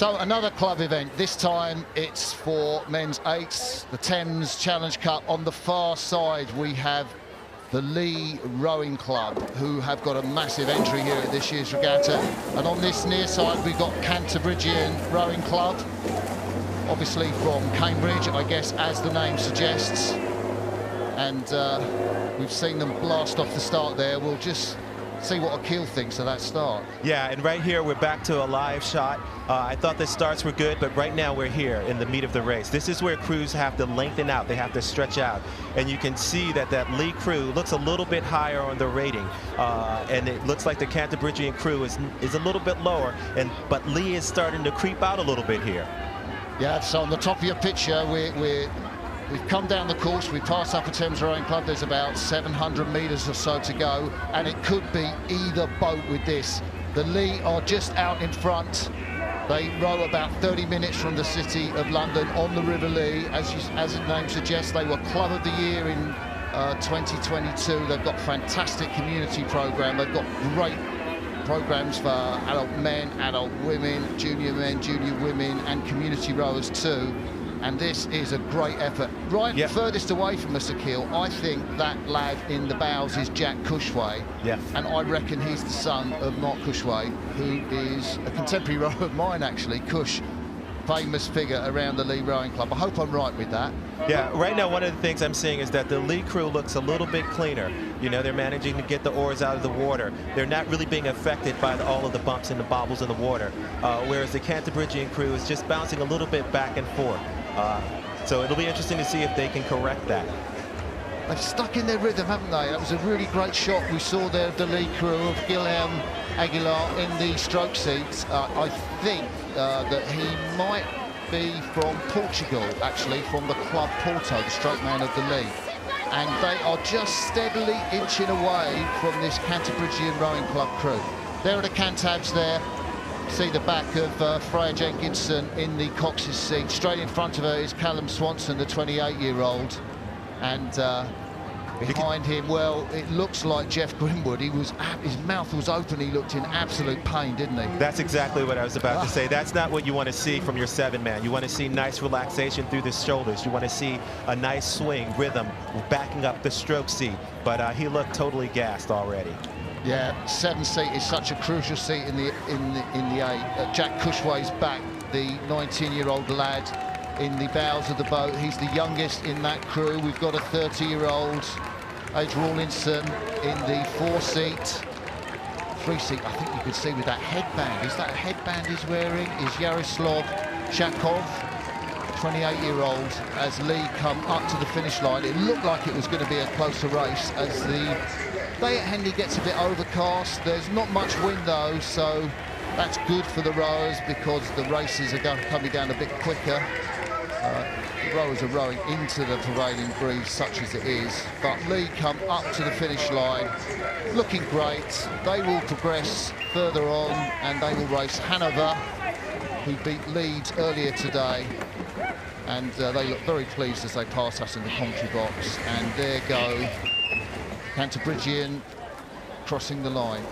So another club event. This time it's for men's eights, the Thames Challenge Cup. On the far side we have the Lea Rowing Club, who have got a massive entry here at this year's regatta. And on this near side we've got Cantabrigian Rowing Club, obviously from Cambridge, I guess, as the name suggests. And we've seen them blast off the start there. We'll just see what Akil thinks of that start. Yeah, and right here we're back to a live shot. I thought the starts were good, but right now we're here in the meat of the race. This is where crews have to lengthen out, they have to stretch out. And you can see that that Lea crew looks a little bit higher on the rating. And it looks like the Cantabrigian crew is a little bit lower, but Lea is starting to creep out a little bit here. Yeah, so on the top of your picture, we've come down the course, we passed up a Thames Rowing Club, there's about 700 metres or so to go, and it could be either boat with this. The Lea are just out in front. They row about 30 minutes from the city of London on the River Lea. As the name suggests, they were Club of the Year in 2022. They've got fantastic community programme. They've got great programmes for adult men, adult women, junior men, junior women, and community rowers too. And this is a great effort. Right, yep. Furthest away from us, Akil, I think that lad in the bows is Jack Cushway. Yeah. And I reckon he's the son of Mark Cushway, who is a contemporary rower of mine, actually. Cush, famous figure around the Lea Rowing Club. I hope I'm right with that. Yeah, right now one of the things I'm seeing is that the Lea crew looks a little bit cleaner. You know, they're managing to get the oars out of the water. They're not really being affected by all of the bumps and the bobbles in the water, whereas the Cantabrigian crew is just bouncing a little bit back and forth. So it'll be interesting to see if they can correct that. They've stuck in their rhythm, haven't they? That was a really great shot we saw there of the Lea crew, of Guilherme Aguilar in the stroke seats. I think that he might be from Portugal, actually, from the Club Porto, the stroke man of the Lea. And they are just steadily inching away from this Cantabrigian Rowing Club crew. There are the Cantabs there. See the back of Freya Jenkinson in the Cox's seat. Straight in front of her is Callum Swanson, the 28-year-old. And behind him, well, it looks like Jeff Grimwood. His mouth was open. He looked in absolute pain, didn't he? That's exactly what I was about to say. That's not what you want to see from your seven-man. You want to see nice relaxation through the shoulders. You want to see a nice swing, rhythm, backing up the stroke seat. But he looked totally gassed already. Yeah, 7 seat is such a crucial seat in the eight. Jack Cushway's back, the 19-year-old lad in the bows of the boat. He's the youngest in that crew. We've got a 30-year-old Age Rawlinson in the 4 seat. 3 seat, I think you could see with that headband. Is that a headband he's wearing? Is Yaroslav Shakov, 28-year-old, as Lea come up to the finish line. It looked like it was going to be a closer race as the day at Henley gets a bit overcast. There's not much wind though, so that's good for the rowers because the races are coming down a bit quicker. The rowers are rowing into the prevailing breeze, such as it is. But Lea come up to the finish line, looking great. They will progress further on and they will race Hanover, who beat Leeds earlier today. And they look very pleased as they pass us in the commentary box. And there go Cantabrigian crossing the line.